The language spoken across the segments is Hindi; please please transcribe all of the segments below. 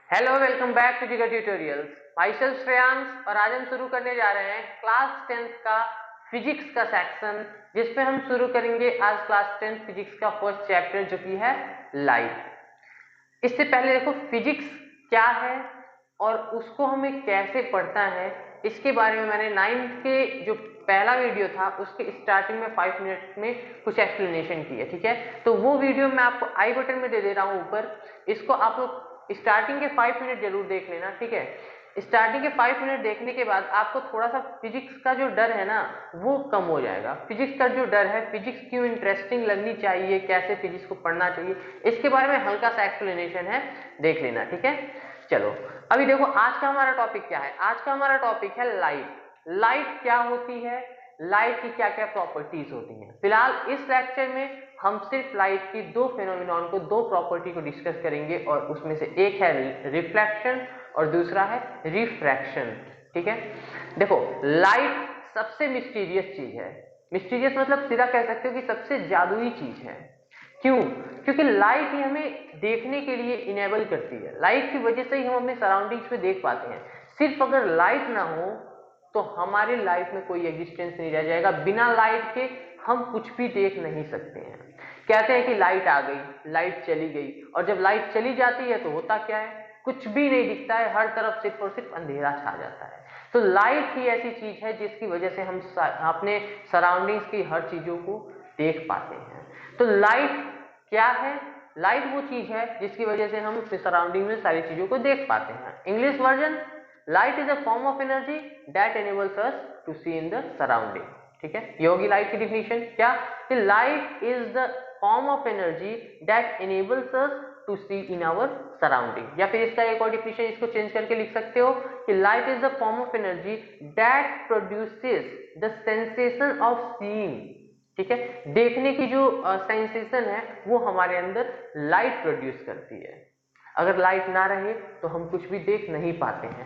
हेलो, वेलकम बैक टू जिगर ट्यूटोरियल्स। माई सेल्फ श्रेयांश और आज हम शुरू करने जा रहे हैं क्लास 10th का फिजिक्स का सेक्शन, जिसपे हम शुरू करेंगे आज क्लास 10th फिजिक्स का फर्स्ट चैप्टर जो कि है लाइट। इससे पहले देखो फिजिक्स क्या है और उसको हमें कैसे पढ़ना है, इसके बारे में मैंने 9th के जो पहला वीडियो था उसके स्टार्टिंग में 5 मिनट में कुछ एक्सप्लेनेशन की है। ठीक है, तो वो वीडियो मैं आपको आई बटन में दे दे रहा हूं ऊपर। इसको आप लोग स्टार्टिंग के 5 मिनट जरूर देख लेना। ठीक है, स्टार्टिंग के 5 मिनट देखने के बाद आपको थोड़ा सा फिजिक्स का जो डर है ना वो कम हो जाएगा। फिजिक्स का जो डर है, फिजिक्स क्यों इंटरेस्टिंग लगनी चाहिए, कैसे फिजिक्स को पढ़ना चाहिए, इसके बारे में हल्का सा एक्सप्लेनेशन है, देख लेना। ठीक है, चलो अभी देखो आज का हमारा टॉपिक क्या है। आज का हमारा टॉपिक है लाइट। लाइट क्या होती है, लाइट की क्या क्या प्रॉपर्टीज होती हैं। फिलहाल इस लेक्चर में हम सिर्फ लाइट की दो फेनोमेनॉन को, दो प्रॉपर्टी को डिस्कस करेंगे और उसमें से एक है रिफ्लेक्शन और दूसरा है रिफ्रैक्शन। ठीक है, देखो लाइट सबसे मिस्टीरियस चीज है। मिस्टीरियस मतलब सीधा कह सकते हो कि सबसे जादुई चीज है। क्यों? क्योंकि लाइट ही हमें देखने के लिए इनेबल करती है। लाइट की वजह से ही हम अपने सराउंडिंग्स में देख पाते हैं। सिर्फ अगर लाइट ना हो तो हमारी लाइफ में कोई एग्जिस्टेंस नहीं रह जाएगा। बिना लाइट के हम कुछ भी देख नहीं सकते हैं। कहते हैं कि लाइट आ गई, लाइट चली गई, और जब लाइट चली जाती है तो होता क्या है, कुछ भी नहीं दिखता है, हर तरफ सिर्फ और सिर्फ अंधेरा छा जाता है। तो लाइट ही ऐसी चीज है जिसकी वजह से हम अपने सराउंडिंग्स की हर चीजों को देख पाते हैं। तो लाइट क्या है? लाइट वो चीज है जिसकी वजह से हम अपने सराउंडिंग में सारी चीजों को देख पाते हैं। English version, light is a form of energy that enables us to see in the surrounding. ठीक है, ये होगी लाइट की डिफिनेशन। क्या? कि light is the form of energy that enables us to see in our surrounding. या फिर इसका एक और डिफिनेशन इसको चेंज करके लिख सकते हो कि light is the form of energy that produces the sensation of seeing. ठीक है, देखने की जो सेंसेशन है वो हमारे अंदर लाइट प्रोड्यूस करती है। अगर लाइट ना रहे तो हम कुछ भी देख नहीं पाते हैं।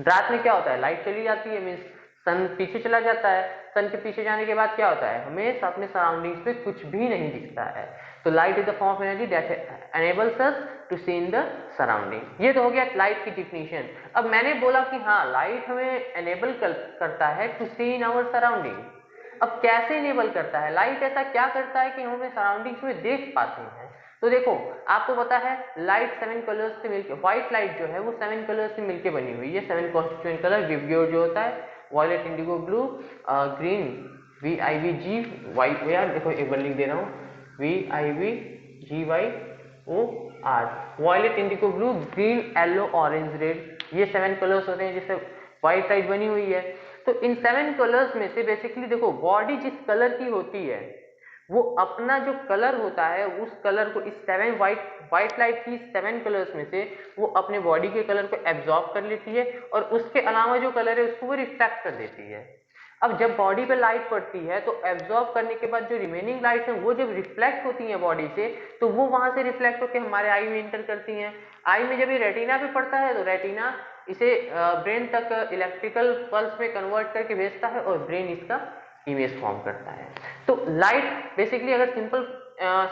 रात में क्या होता है, लाइट चली जाती है, मीन्स सन पीछे चला जाता है। सन के पीछे जाने के बाद क्या होता है, हमें अपने सराउंडिंग्स में कुछ भी नहीं दिखता है। तो light is the form of energy that enables us to see in the surrounding. ये तो हो गया लाइट की डिफिनेशन। अब मैंने बोला कि हाँ लाइट हमें एनेबल करता है to see in our surrounding. अब कैसे इनेबल करता है, लाइट ऐसा क्या करता है कि हम अपने सराउंडिंग्स में देख पाते हैं। तो देखो आपको पता है लाइट 7 कलर्स से मिलकर, व्हाइट लाइट जो है वो 7 कलर्स से मिलकर बनी हुई है। 7 कॉन्स्टिट्यूएंट कलर, विवग्योर जो होता है, violet, indigo, blue, green, VIVG, white. यार देखो एक बार लिख दे रहा हूँ, VIVGYOR, violet, indigo, blue, green, yellow, orange, red. ये 7 कलर्स होते हैं जिससे व्हाइट लाइट बनी हुई है। तो इन 7 कलर्स में से बेसिकली देखो बॉडी जिस कलर की होती है वो अपना जो कलर होता है उस कलर को, इस 7 व्हाइट लाइट की 7 कलर्स में से वो अपने बॉडी के कलर को एब्जॉर्ब कर लेती है और उसके अलावा जो कलर है उसको वो रिफ्लेक्ट कर देती है। अब जब बॉडी पे लाइट पड़ती है तो एब्जॉर्ब करने के बाद जो रिमेनिंग लाइट है वो जब रिफ्लेक्ट होती है बॉडी से, तो वो वहां से रिफ्लेक्ट होकर हमारे आई में इंटर करती हैं। आई में जब ये रेटिना पे पड़ता है तो रेटिना इसे ब्रेन तक इलेक्ट्रिकल पल्स में कन्वर्ट करके भेजता है और ब्रेन इसका इमेज फॉर्म करता है। तो लाइट बेसिकली अगर सिंपल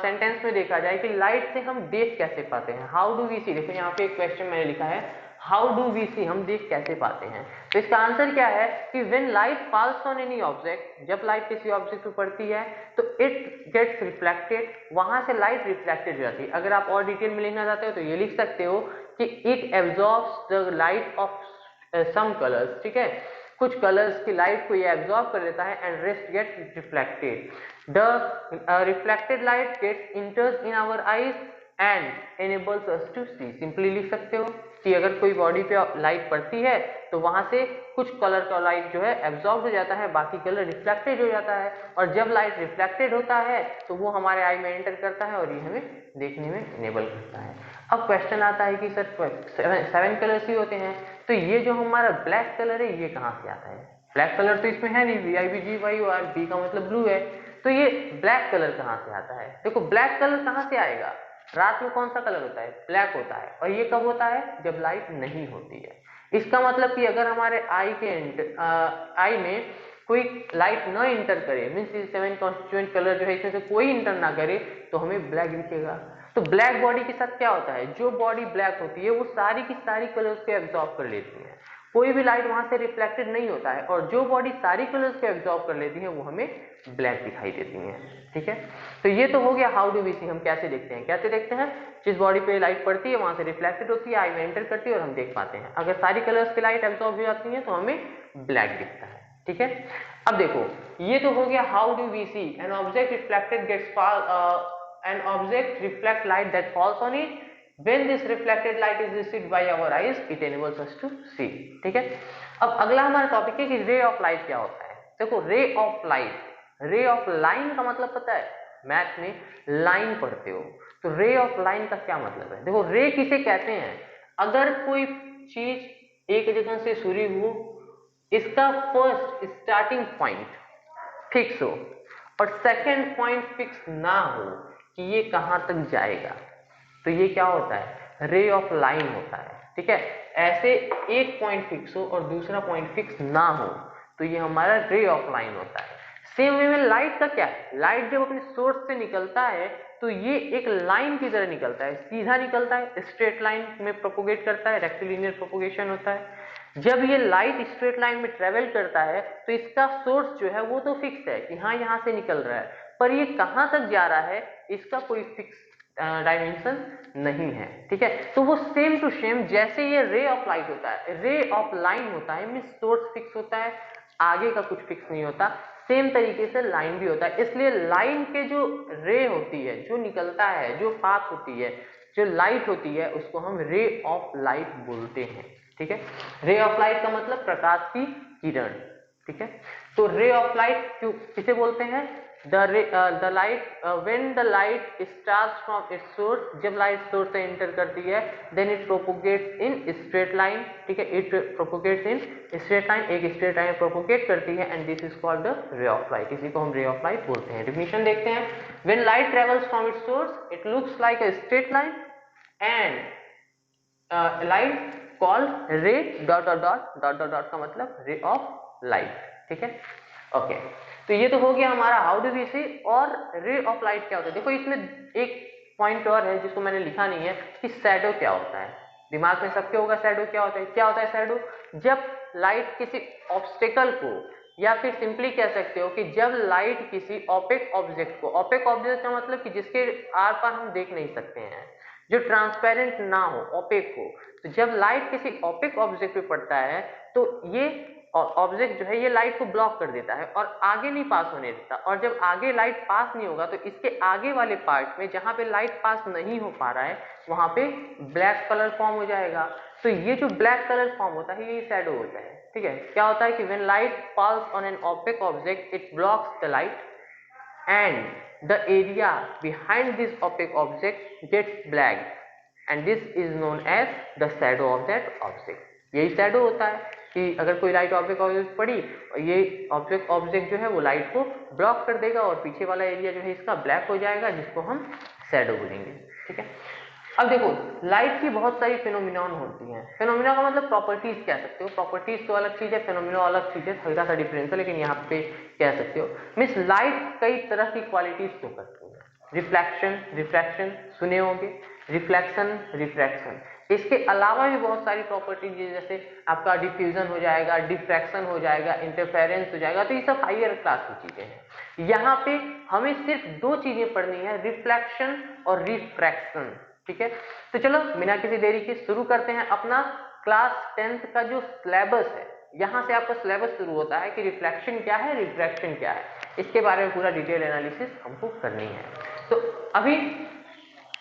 सेंटेंस में देखा जाए कि लाइट से हम देख कैसे पाते हैं, हाउ डू वी सी। देखो यहाँ पे एक क्वेश्चन मैंने लिखा है, हाउ डू वी सी, हम देख कैसे पाते हैं। तो इसका आंसर क्या है कि when light falls on any object, जब लाइट किसी ऑब्जेक्ट पर पड़ती है तो इट गेट्स रिफ्लेक्टेड, वहां से लाइट रिफ्लेक्टेड हो जाती है। अगर आप और डिटेल में लिखना चाहते हो तो ये लिख सकते हो कि it absorbs the light of some colours. ठीक है, कुछ कलर्स की लाइट को ये एब्जॉर्ब कर लेता है and rest get reflected. The reflected light gets enters in our eyes and enables us to see. Simply लिख सकते हो कि अगर कोई बॉडी पे लाइट पड़ती है तो वहां से कुछ कलर का लाइट जो है एब्जॉर्ब हो जाता है, बाकी कलर रिफ्लेक्टेड हो जाता है, और जब लाइट रिफ्लेक्टेड होता है तो वो हमारे आई में एंटर करता है और ये हमें देखने में इनेबल करता है। अब क्वेश्चन आता है कि सर 7 कलर्स ही होते हैं, तो ये जो हमारा ब्लैक कलर है ये कहाँ से आता है? ब्लैक कलर तो इसमें है नहीं, VIVGYOR, बी का मतलब ब्लू है, तो ये ब्लैक कलर कहाँ से आता है? देखो ब्लैक कलर कहाँ से आएगा, रात में कौन सा कलर होता है? ब्लैक होता है। और ये कब होता है? जब लाइट नहीं होती है। इसका मतलब कि अगर हमारे आई में कोई लाइट न इंटर करे, मीन्स 7 कॉन्स्टिट्यूएंट कलर जो है इसमें से कोई इंटर ना करे, तो हमें ब्लैक दिखेगा। तो तो ब्लैक बॉडी के साथ क्या होता है, जो बॉडी ब्लैक होती है वो सारी की सारी कलर्स को एब्जॉर्ब कर लेती है, कोई भी लाइट वहां से रिफ्लेक्टेड नहीं होता है, और जो बॉडी सारी कलर्स को एब्जॉर्ब कर लेती है वो हमें ब्लैक दिखाई देती है। ठीक है, तो ये तो हो गया हाउ डू वी सी, हम कैसे देखते हैं। कैसे देखते हैं, जिस बॉडी पे लाइट पड़ती है वहां से रिफ्लेक्टेड होती है, आई में एंटर करती है और हम देख पाते हैं। अगर सारी कलर्स की लाइट एब्जॉर्ब हो जाती है तो हमें ब्लैक दिखता है। ठीक है, अब देखो ये तो हो गया how do we see an object reflected gets an object reflect light that falls on it. When this reflected light is received by our eyes, it enables us to see. ठीक है, अब अगला हमारा टॉपिक है कि रे ऑफ लाइट क्या होता है। देखो रे of light, ray of line का मतलब पता है, मैथ में लाइन पढ़ते हो तो रे ऑफ लाइन का क्या मतलब है। देखो रे किसे कहते हैं, अगर कोई चीज एक जगह से शुरू हो, इसका फर्स्ट स्टार्टिंग पॉइंट फिक्स हो और सेकंड पॉइंट फिक्स ना हो कि ये कहां तक जाएगा, तो ये क्या होता है, रे ऑफ लाइन होता है। ठीक है, ऐसे एक पॉइंट फिक्स हो और दूसरा पॉइंट फिक्स ना हो तो ये हमारा रे ऑफ लाइन होता है। सेम वे में लाइट का क्या है, लाइट जब अपने सोर्स से निकलता है तो ये एक लाइन की तरह निकलता है, सीधा निकलता है, स्ट्रेट लाइन में प्रोपोगेट करता है, रेक्टिलिनियर प्रोपोगेशन होता है। जब ये लाइट स्ट्रेट लाइन में ट्रेवल करता है तो इसका सोर्स जो है वो तो फिक्स है कि हाँ यहां से निकल रहा है, पर ये कहां तक जा रहा है इसका कोई फिक्स डायमेंशन नहीं है। ठीक है, तो वो सेम टू सेम जैसे ये रे ऑफ लाइट होता है, रे ऑफ लाइन होता है, मींस सोर्स फिक्स होता है, आगे का कुछ फिक्स नहीं होता, सेम तरीके से लाइन भी होता है। इसलिए लाइन के जो रे होती है, जो निकलता है, जो पाथ होती है, जो लाइट होती है, उसको हम रे ऑफ लाइट बोलते हैं। ठीक है, रे ऑफ लाइट का मतलब प्रकाश की किरण। ठीक है, तो रे ऑफ लाइट क्यों किसे बोलते हैं, the light when the light starts from its source, जब लाइट सोर्स से एंटर करती है, then it propagates in straight line. ठीक है, it propagates in straight line, एक स्ट्रेट लाइन प्रोपोगेट करती है and this is called the ray of light, इसी को हम रे ऑफ लाइट बोलते हैं। डेफिनेशन देखते हैं, when light travels from its source it looks like a straight line and light called रे dot dot dot dot dot dot का मतलब रे ऑफ लाइट। ठीक है, ओके, तो ये तो हो गया हमारा हाउ डू वी सी। और रे ऑफ लाइट क्या होता है, देखो इसमें एक पॉइंट और है जिसको मैंने लिखा नहीं है कि शैडो क्या होता है। दिमाग में सबके होगा शैडो क्या होता है। क्या होता है शैडो, जब लाइट किसी ऑब्स्टेकल को, या फिर सिंपली कह सकते हो कि जब लाइट किसी ओपेक ऑब्जेक्ट को, ओपेक ऑब्जेक्ट का मतलब कि जिसके आर पार हम देख नहीं सकते हैं, जो ट्रांसपेरेंट ना हो, ओपेक हो, तो जब लाइट किसी ओपेक ऑब्जेक्ट पे पड़ता है तो ये ऑब्जेक्ट जो है ये लाइट को ब्लॉक कर देता है और आगे नहीं पास होने देता, और जब आगे लाइट पास नहीं होगा तो इसके आगे वाले पार्ट में जहां पे लाइट पास नहीं हो पा रहा है वहां पे ब्लैक कलर फॉर्म हो जाएगा। तो ये जो ब्लैक कलर फॉर्म होता है ये शैडो होता है। ठीक है, क्या होता है कि when light falls on an opaque object it blocks the light and the area behind this opaque object gets black and this is known as the shadow of that object। यही शैडो होता है कि अगर कोई लाइट ऑब्जेक्ट पड़ी, ये ऑब्जेक्ट जो है वो लाइट को ब्लॉक कर देगा और पीछे वाला एरिया जो है इसका ब्लैक हो जाएगा, जिसको हम शैडो बोलेंगे। ठीक है, अब देखो लाइट की बहुत सारी फिनोमिनॉन होती हैं। फिनोमिना का मतलब प्रॉपर्टीज कह सकते हो, प्रॉपर्टीज तो अलग चीज है, फिनोमिना अलग चीज है, हल्का सा डिफरेंस है, लेकिन यहाँ पे कह सकते हो। मीन्स लाइट कई तरह की क्वालिटीज शो करती है, रिफ्लेक्शन, रिफ्रैक्शन सुने होंगे, रिफ्लेक्शन, रिफ्रैक्शन, इसके अलावा भी बहुत सारी प्रॉपर्टीज जैसे आपका डिफ्यूजन हो जाएगा, डिफ्रैक्शन हो जाएगा, इंटरफेरेंस हो जाएगा, तो ये सब हायर क्लास की चीजें हैं। यहाँ पे हमें सिर्फ दो चीजें पढ़नी है, रिफ्लेक्शन और रिफ्रैक्शन। ठीक है, तो चलो बिना किसी देरी के शुरू करते हैं अपना क्लास 10th का जो सिलेबस है। यहाँ से आपका सिलेबस शुरू होता है कि रिफ्लेक्शन क्या है, रिफ्रैक्शन क्या है, इसके बारे में पूरा डिटेल एनालिसिस हमको करनी है। तो अभी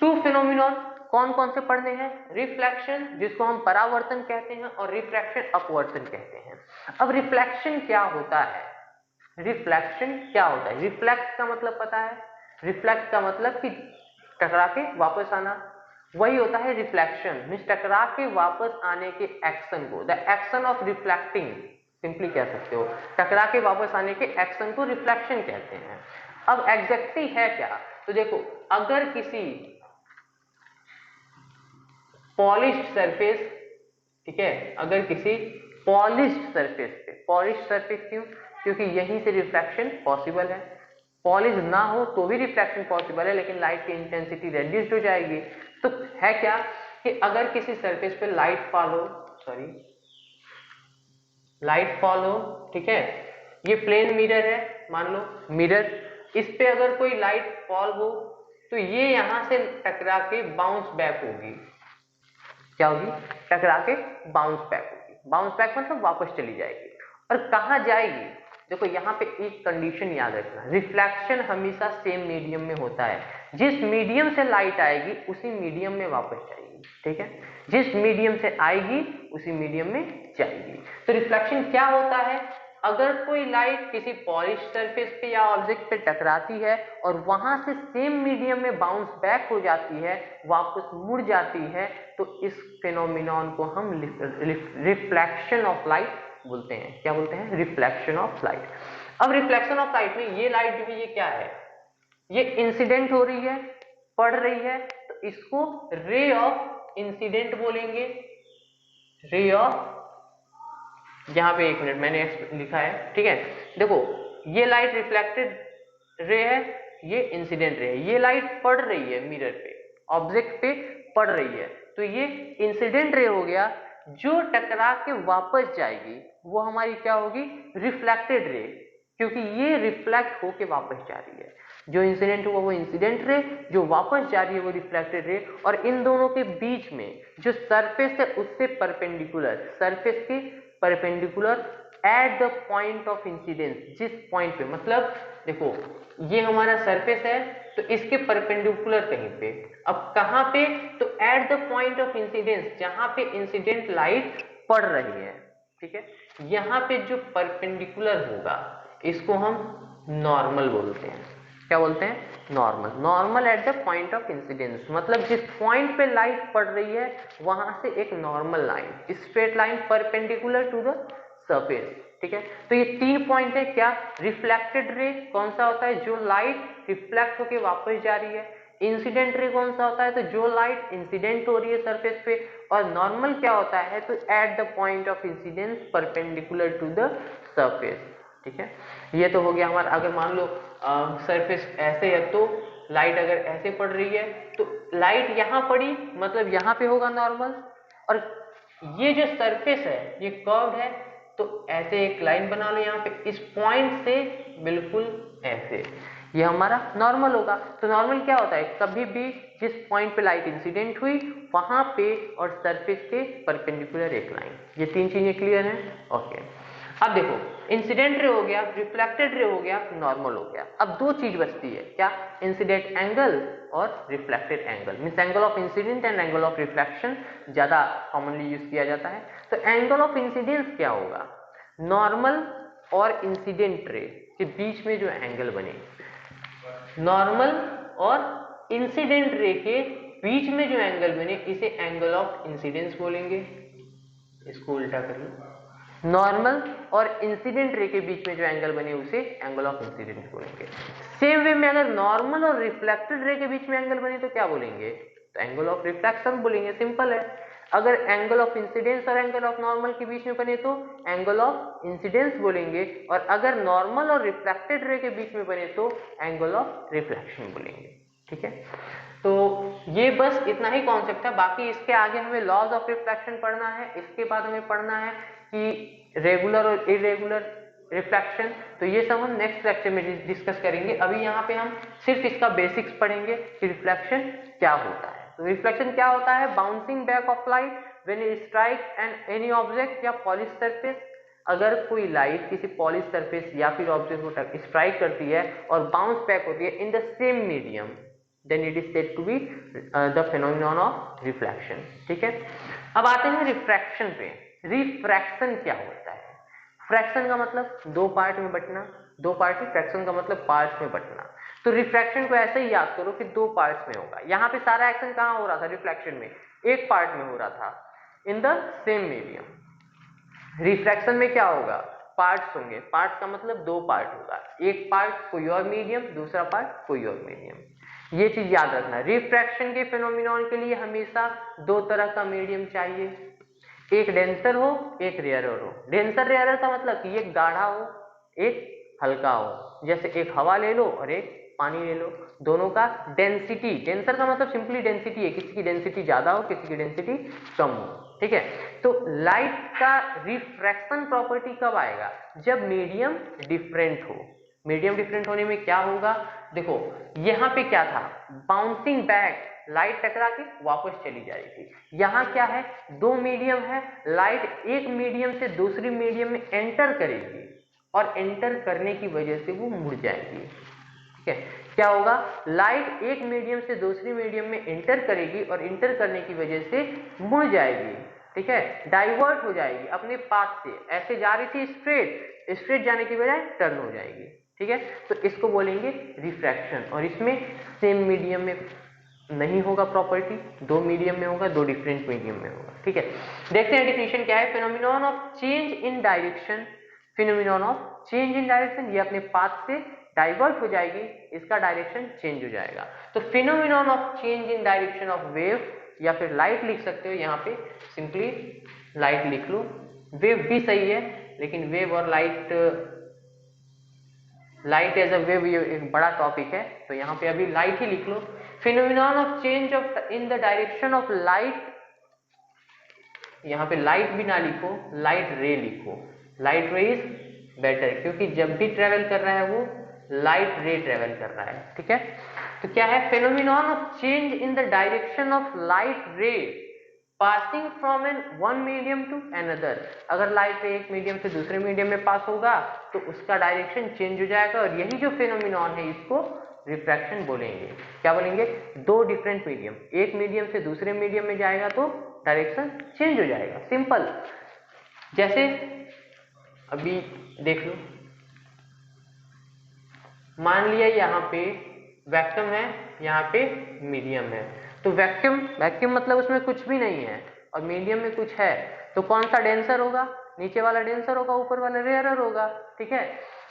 टू फिनोमिनॉन कौन कौन से पढ़ने हैं, रिफ्लेक्शन जिसको हम परावर्तन कहते हैं और रिफ्रैक्शन अपवर्तन कहते हैं। अब रिफ्लेक्शन क्या होता है, रिफ्लेक्शन क्या होता है, रिफ्लेक्ट का मतलब पता है, रिफ्लेक्ट का मतलब कि टकरा के वापस आना, वही होता है रिफ्लेक्शन, मींस टकरा के वापस आने के एक्शन को, the action of reflecting simply कह सकते हो, टकरा के वापस आने के एक्शन को रिफ्लेक्शन कहते हैं। अब एग्जैक्टली है क्या, तो देखो अगर किसी पॉलिश्ड सरफेस, ठीक है, अगर किसी पॉलिश्ड सरफेस पे, पॉलिश्ड सरफेस क्यों, क्योंकि यहीं से रिफ्लेक्शन पॉसिबल है, पॉलिश ना हो तो भी रिफ्लेक्शन पॉसिबल है, लेकिन लाइट की इंटेंसिटी रेड्यूस्ड हो जाएगी। तो है क्या कि अगर किसी सरफेस पे लाइट फॉल हो, ठीक है, ये प्लेन मिरर है, मान लो मिरर, इस पे अगर कोई लाइट फॉल हो तो ये यहां से टकरा के बाउंस बैक होगी। क्या होगी? टकरा के बाउंस बैक होगी। बाउंस बैक मतलब वापस चली जाएगी। और कहां जाएगी? देखो यहाँ पे एक कंडीशन याद रखना, रिफ्लेक्शन हमेशा सेम मीडियम में होता है। जिस मीडियम से लाइट आएगी उसी मीडियम में वापस जाएगी, ठीक है, जिस मीडियम से आएगी उसी मीडियम में जाएगी। तो रिफ्लेक्शन क्या होता है? अगर कोई लाइट किसी पॉलिश सरफेस पे या ऑब्जेक्ट पे टकराती है और वहां से सेम मीडियम में बाउंस बैक हो जाती है, वापस मुड़ जाती है, तो इस फिनोमिनॉन को हम रिफ्लेक्शन ऑफ लाइट बोलते हैं। क्या बोलते हैं? Reflection of light. अब रिफ्लेक्शन ऑफ लाइट में ये लाइट जो है ये क्या है? ये इंसिडेंट हो रही है, पड़ रही है, तो इसको रे ऑफ इंसिडेंट बोलेंगे। रे ऑफ, यहां पे एक मिनट मैंने लिखा है, ठीक है, देखो ये लाइट रिफ्लेक्टेड रे है, ये इंसिडेंट रे है। ये लाइट पड़ रही है मिरर पे, ऑब्जेक्ट पे पड़ रही है, तो ये इंसिडेंट रे हो गया। जो टकरा के वापस जाएगी वो हमारी क्या होगी? रिफ्लेक्टेड रे, क्योंकि ये रिफ्लेक्ट होके वापस जा रही है। जो इंसिडेंट हुआ वो इंसिडेंट रे, जो वापस जा रही है वो रिफ्लेक्टेड रे। और इन दोनों के बीच में जो सरफेस है उससे परपेंडिकुलर, सरफेस के perpendicular eight the point of incidence, जिस पॉइंट पे, मतलब देखो ये हमारा सरफेस है तो इसके परपेंडिकुलर कहीं पे, अब कहां पे? तो at the point of incidence, जहां पे इंसिडेंट लाइट पड़ रही है, ठीक है, यहां पे जो परपेंडिकुलर होगा इसको हम नॉर्मल बोलते हैं। क्या बोलते हैं? Normal. Normal at the point of incidence, मतलब जिस पॉइंट पे लाइट पड़ रही है वहां से एक normal line, straight line perpendicular to the surface, ठीक है। तो ये 3 पॉइंट है। क्या? रिफ्लेक्टेड रे कौन सा होता है? जो लाइट रिफ्लेक्ट होके वापस जा रही है। इंसिडेंट रे कौन सा होता है? तो जो लाइट इंसिडेंट हो रही है सरफेस पे। और नॉर्मल क्या होता है? तो at the point of incidence perpendicular to the surface, ठीक है। ये तो हो गया हमारा, अगर मान लो सरफेस ऐसे है तो लाइट अगर ऐसे पड़ रही है तो लाइट यहां पड़ी, मतलब यहां पे होगा नॉर्मल। और ये जो सरफेस है ये कर्व्ड है, तो ऐसे एक लाइन बना लो यहाँ पे, इस पॉइंट से बिल्कुल ऐसे, ये हमारा नॉर्मल होगा। तो नॉर्मल क्या होता है? कभी भी जिस पॉइंट पे लाइट इंसिडेंट हुई वहां पे और सरफेस के परपेंडिकुलर एक लाइन। ये 3 चीजें क्लियर हैं? ओके। अब देखो, इंसिडेंट रे हो गया, रिफ्लेक्टेड रे हो गया, नॉर्मल हो गया। अब 2 चीज बचती है। क्या? इंसिडेंट एंगल और reflected angle, means angle of incident and angle of reflection ज्यादा कॉमनली यूज किया जाता है। तो एंगल ऑफ इंसिडेंस क्या होगा? नॉर्मल और इंसिडेंट रे के बीच में जो एंगल बने, नॉर्मल और इंसिडेंट रे के बीच में जो एंगल बने, इसे एंगल ऑफ इंसिडेंस बोलेंगे। इसको उल्टा कर लो, नॉर्मल और इंसिडेंट रे के बीच में जो एंगल बने उसे एंगल ऑफ इंसिडेंस बोलेंगे। सेम वे में अगर नॉर्मल और रिफ्लेक्टेड रे के बीच में एंगल बने तो क्या बोलेंगे? तो एंगल ऑफ रिफ्लेक्शन बोलेंगे, सिंपल है। अगर एंगल ऑफ इंसिडेंस और एंगल ऑफ नॉर्मल के बीच में बने तो एंगल ऑफ इंसिडेंस बोलेंगे, और अगर नॉर्मल और रिफ्लेक्टेड रे के बीच में बने तो एंगल ऑफ रिफ्लेक्शन बोलेंगे, ठीक है। तो ये बस इतना ही कॉन्सेप्ट है। बाकी इसके आगे हमें लॉज ऑफ रिफ्लेक्शन पढ़ना है, इसके बाद हमें पढ़ना है कि रेगुलर और इरेगुलर रिफ्लेक्शन। तो ये सब हम नेक्स्ट लेक्चर में डिस्कस करेंगे। अभी यहाँ पे हम सिर्फ इसका बेसिक्स पढ़ेंगे कि रिफ्लेक्शन क्या होता है। तो रिफ्लेक्शन क्या होता है? Bouncing back of light when it strike and any object या पॉलिश सरफेस। अगर कोई लाइट किसी पॉलिश सरफेस या फिर ऑब्जेक्ट को स्ट्राइक करती है और बाउंस बैक होती है इन the same medium, then it is said to be the phenomenon of reflection, ठीक है। अब आते हैं रिफ्रैक्शन पे। रिफ्रैक्शन क्या होता है? फ्रैक्शन का मतलब 2 पार्ट में बंटना, 2 पार्ट में, फ्रैक्शन का मतलब पार्ट में बंटना। तो रिफ्रैक्शन को ऐसे ही याद करो कि 2 पार्ट्स में होगा। यहाँ पे सारा एक्शन कहाँ हो रहा था? रिफ्लेक्शन में एक पार्ट में हो रहा था, इन द सेम मीडियम। रिफ्रैक्शन में क्या होगा? पार्ट्स होंगे। पार्ट्स का मतलब 2 पार्ट होगा, एक पार्ट कोई और मीडियम, दूसरा पार्ट कोई और मीडियम। ये चीज याद रखना। रिफ्रैक्शन के फिनोमिनॉन के लिए हमेशा 2 तरह का मीडियम चाहिए, एक डेंसर हो, एक रेयरर हो। डेंसर रेयरर का मतलब कि एक गाढ़ा हो, एक हल्का हो। जैसे एक हवा ले लो और एक पानी ले लो, दोनों का डेंसिटी, डेंसर का मतलब सिंपली डेंसिटी है, किसी की डेंसिटी ज्यादा हो किसी की डेंसिटी कम हो, ठीक है। तो लाइट का रिफ्रैक्शन प्रॉपर्टी कब आएगा, जब मीडियम डिफरेंट हो। मीडियम डिफरेंट होने में क्या होगा, देखो यहाँ पे क्या था, बाउंसिंग बैक, लाइट टकरा के वापस चली जाएगी। यहाँ क्या है, दो मीडियम है, लाइट एक मीडियम से दूसरी मीडियम में एंटर करेगी और एंटर करने की वजह से वो मुड़ जाएगी, ठीक है। क्या होगा, लाइट एक मीडियम से दूसरी मीडियम में एंटर करेगी और एंटर करने की वजह से मुड़ जाएगी, ठीक है, डाइवर्ट हो जाएगी अपने पाथ से। ऐसे जा रही थी स्ट्रेट, स्ट्रेट जाने की बजाय टर्न हो जाएगी, ठीक है। तो इसको बोलेंगे रिफ्रैक्शन। और इसमें सेम मीडियम में नहीं होगा प्रॉपर्टी, दो मीडियम में होगा, दो डिफरेंट मीडियम में होगा, ठीक है। देखते हैं डेफिनेशन क्या है, phenomenon of change in direction, phenomenon of change in direction, ये अपने पाथ से डाइवर्ट हो जाएगी, इसका डायरेक्शन चेंज हो जाएगा। तो phenomenon of change in direction of wave, या फिर लाइट लिख सकते हो, यहाँ पे सिंपली लाइट लिख लो, वेव भी सही है लेकिन वेव और light, light as a wave ये एक बड़ा टॉपिक है, तो यहाँ पे अभी लाइट ही लिख लो। Phenomenon of change of in the direction of light, यहाँ पे लाइट भी ना लिखो, लाइट रे लिखो, लाइट रे इज बेटर, क्योंकि जब भी ट्रेवल कर रहा है वो लाइट रे ट्रेवल कर रहा है, ठीक है। तो क्या है, phenomenon of change in the direction of light ray passing from an one medium to another. अगर लाइट रे एक मीडियम से दूसरे मीडियम में पास होगा तो उसका डायरेक्शन चेंज हो जाएगा, और यही जो फेनोमेनन है इसको रिफ्रैक्शन बोलेंगे। क्या बोलेंगे, दो डिफरेंट मीडियम, एक मीडियम से दूसरे मीडियम में जाएगा तो डायरेक्शन चेंज हो जाएगा, सिंपल। जैसे अभी देख लो, मान लिया यहाँ पे वैक्यूम है, यहाँ पे मीडियम है, तो वैक्यूम, वैक्यूम मतलब उसमें कुछ भी नहीं है और मीडियम में कुछ है, तो कौन सा डेंसर होगा, नीचे वाला डेंसर होगा, ऊपर वाला रेयरर होगा, ठीक है।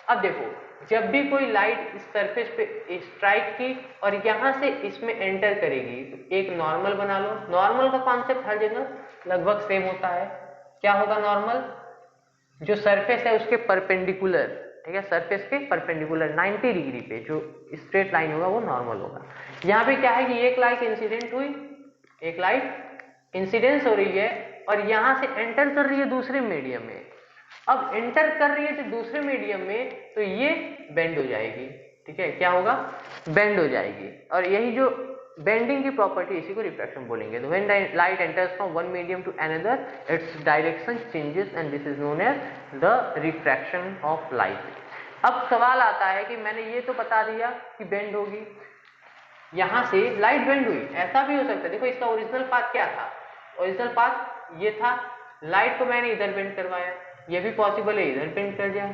अब देखो, जब भी कोई लाइट इस सरफेस पे स्ट्राइक की और यहाँ से इसमें एंटर करेगी, तो एक नॉर्मल बना लो। नॉर्मल का कॉन्सेप्ट हर जगह लगभग सेम होता है। क्या होगा नॉर्मल, जो सरफेस है उसके परपेंडिकुलर, ठीक है, सरफेस के परपेंडिकुलर 90 डिग्री पे जो स्ट्रेट लाइन होगा वो नॉर्मल होगा। यहाँ पे क्या है कि एक लाइट इंसिडेंट हुई, एक लाइट इंसिडेंस हो रही है और यहाँ से एंटर कर रही है दूसरे मीडियम में। अब एंटर कर रही है जो दूसरे मीडियम में, तो ये बेंड हो जाएगी, ठीक है, क्या होगा, बेंड हो जाएगी। और यही जो बेंडिंग की प्रॉपर्टी, इसी को रिफ्रैक्शन बोलेंगे। तो when light enters from one medium to another, its direction changes and this is known as the refraction of light. अब सवाल आता है कि मैंने ये तो बता दिया कि बेंड होगी, यहां से लाइट बेंड हुई, ऐसा भी हो सकता है। देखो इसका ओरिजिनल पाथ क्या था, ओरिजिनल पाथ ये था, लाइट को मैंने इधर बेंड करवाया, ये भी पॉसिबल है इधर बेंड कर जाए,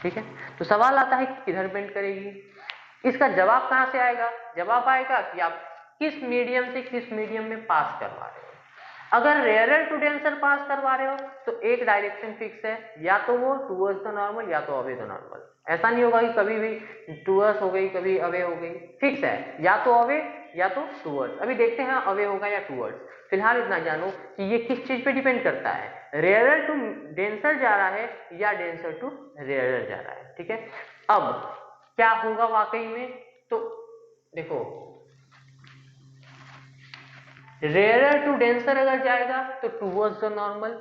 ठीक है। तो सवाल आता है कि किधर बेंड करेगी, इसका जवाब कहां से आएगा, जवाब आएगा कि आप किस मीडियम से किस मीडियम में पास करवा रहे हो। अगर रेयरर टू डेंसर पास करवा रहे हो तो एक डायरेक्शन फिक्स है, या तो वो टूवर्ड्स द नॉर्मल या तो अवे द नॉर्मल। ऐसा नहीं होगा कि कभी भी टूवर्ड्स हो गई कभी अवे हो गई, फिक्स है, या तो अवे या तो टूवर्ड्स। अभी देखते हैं अवे होगा या टूवर्ड्स। फिलहाल इतना जानो कि ये किस चीज पे डिपेंड करता है, रेयरर टू डेंसर जा रहा है या डेंसर टू रेयरर जा रहा है, ठीक है। अब क्या होगा वाकई में, तो देखो रेयरर टू डेंसर अगर जाएगा तो towards the normal,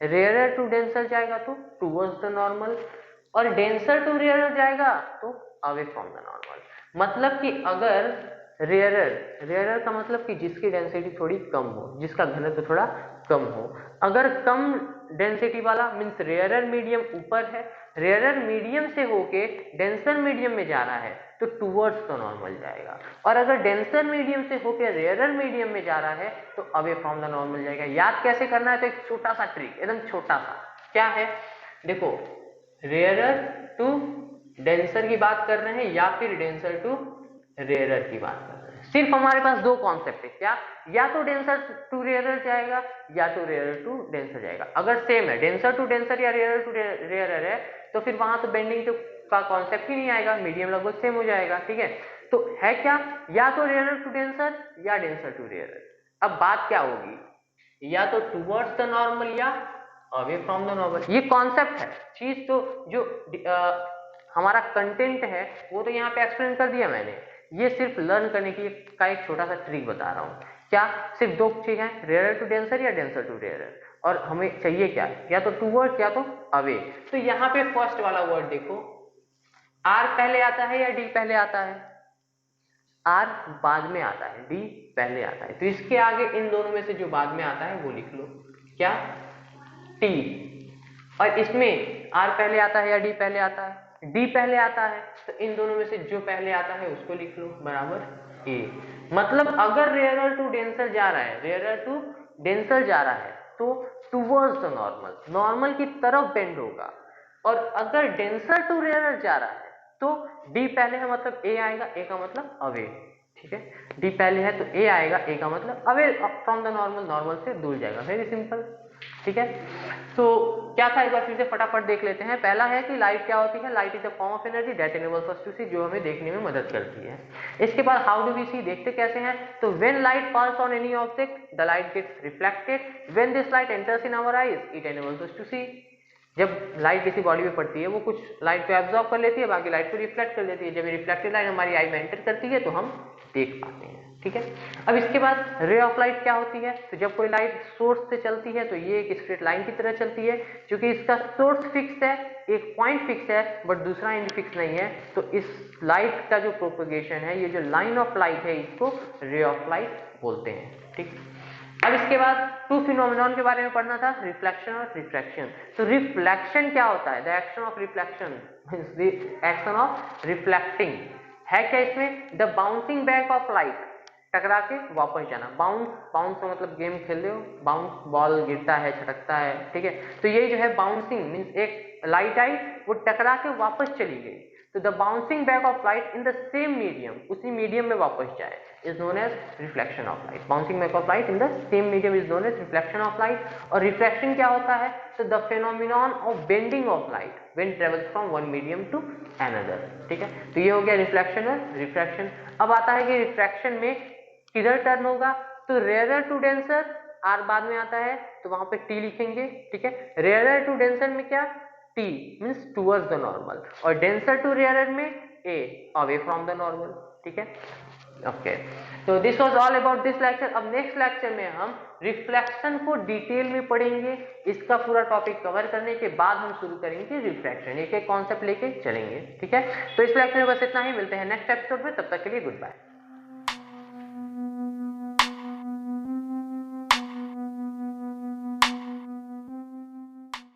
rarer to denser जाएगा तो टूवर्ड्स द नॉर्मल, और डेंसर टू रेयरर जाएगा तो अवे फ्रॉम द नॉर्मल। मतलब कि अगर रेयरर, रेयरर का मतलब कि जिसकी डेंसिटी थोड़ी कम हो, जिसका घनत्व तो थोड़ा कम हो, अगर कम डेंसिटी वाला मीन्स रेयरर मीडियम ऊपर है, रेयरर मीडियम से होके डेंसर मीडियम में जा रहा है तो टूवर्ड्स द नॉर्मल जाएगा, और अगर डेंसर मीडियम से होके रेयरर मीडियम में जा रहा है तो अवे फ्रॉम द नॉर्मल जाएगा। याद कैसे करना है, तो एक छोटा सा ट्रिक, एकदम छोटा सा, क्या है, देखो रेयरर टू डेंसर की बात कर रहे हैं या फिर डेंसर टू रेयरर की बात कर रहे हैं, सिर्फ हमारे पास दो कॉन्सेप्ट है, क्या, या तो डेंसर टू रेयरर जाएगा या तो रेयरर टू डेंसर जाएगा। अगर सेम है डेंसर टू डेंसर या रेयरर टू रेयरर है तो फिर वहां तो बेंडिंग का कॉन्सेप्ट ही नहीं आएगा, मीडियम लगभग सेम हो जाएगा, ठीक है। तो है क्या, या तो रेयरर टू डेंसर या डेंसर टू रेयरर। अब बात क्या होगी, या तो टुवर्ड्स द नॉर्मल या अवे फ्रॉम द नॉर्मल, ये कॉन्सेप्ट है, चीज तो जो हमारा कंटेंट है वो तो यहाँ पे एक्सप्लेन कर दिया मैंने, ये सिर्फ लर्न करने की का एक छोटा सा ट्रिक बता रहा हूँ। क्या सिर्फ दो चीज है, रेयरर टू डेंसर या डेंसर टू रेयरर, और हमें चाहिए क्या, या तो टूवर्ड्स या तो अवे। तो यहाँ पे फर्स्ट वाला वर्ड देखो, आर पहले आता है या डी पहले आता है, आर बाद में आता है, डी पहले आता है, तो इसके आगे इन दोनों में से जो बाद में आता है वो लिख लो, क्या, टी। और इसमें आर पहले आता है या डी पहले आता है, डी पहले आता है, तो इन दोनों में से जो पहले आता है उसको लिख लो बराबर ए। मतलब अगर रेयरर टू डेंसर जा रहा है, रेयरर टू डेंसर जा रहा है तो टूवर्ड्स द नॉर्मल, नॉर्मल की तरफ बेंड होगा। और अगर डेंसर टू रेयरर जा रहा है तो डी पहले है मतलब ए आएगा, ए का मतलब अवे, ठीक है, डी पहले है तो ए आएगा, ए का मतलब away from the normal, normal से दूर जाएगा, वेरी सिंपल, ठीक है। तो क्या था एक बार फिर से फटाफट देख लेते हैं। पहला है कि लाइट क्या होती है, light is a form of energy that enables us to see, जो हमें देखने में मदद करती है। इसके बाद हाउ डू वी सी, देखते कैसे हैं, तो when light pass on any object the light gets reflected, when this light enters in our eyes it enables us to see. जब लाइट किसी बॉडी में पड़ती है वो कुछ लाइट को एब्जॉर्ब कर लेती है, बाकी लाइट को रिफ्लेक्ट कर देती है, जब ये रिफ्लेक्टेड लाइट हमारी आई में एंटर करती है तो हम देख पाते हैं, ठीक है। अब इसके बाद रे ऑफ लाइट क्या होती है, तो जब कोई लाइट सोर्स से चलती है तो ये एक स्ट्रेट लाइन की तरह चलती है, क्योंकि इसका सोर्स फिक्स है, एक पॉइंट फिक्स है बट दूसरा एंड फिक्स नहीं है, तो इस लाइट का जो प्रोपगेशन है, ये जो लाइन ऑफ लाइट है, इसको रे ऑफ लाइट बोलते हैं, ठीक। अब इसके बाद टू फिनोमेनॉन के बारे में पढ़ना था, रिफ्लेक्शन और रिफ्रैक्शन। तो रिफ्लेक्शन क्या होता है, the action of reflection means the action of reflecting है क्या इसमें, the bouncing back of light, टकरा के वापस जाना, बाउंस, बाउंस का मतलब गेम खेल रहे हो, बाउंस बॉल गिरता है, छटकता है, ठीक है, तो ये जो है बाउंसिंग मींस एक लाइट आई वो टकरा के वापस चली गई, तो the bouncing back of light in the same medium, उसी मीडियम में वापस जाए, is known as reflection of light. Bouncing back of light in the same medium is known as reflection of light. और रिफ्रैक्शन क्या होता है, तो the phenomenon of bending of light when travels from one medium to another, ठीक है, तो ये हो गया रिफ्लेक्शन और रिफ्रैक्शन। अब आता है कि रिफ्रैक्शन में किधर टर्न होगा, तो रेयरर टू डेंसर, आर बाद में आता है तो वहां पे टी लिखेंगे, ठीक है, रेयरर टू डेंसर में क्या, T means towards the normal, और डेंसर टू रेयरर में ए, अवे फ्रॉम द नॉर्मल, ठीक है, ओके। तो this was all about this lecture. अब नेक्स्ट लेक्चर में हम रिफ्लेक्शन को डिटेल में पढ़ेंगे, इसका पूरा टॉपिक कवर करने के बाद हम शुरू करेंगे रिफ्रैक्शन, एक एक कॉन्सेप्ट लेके चलेंगे, ठीक है। तो इस लेक्चर में बस इतना ही, मिलते हैं नेक्स्ट एपिसोड में, तब तक के लिए गुड बाय।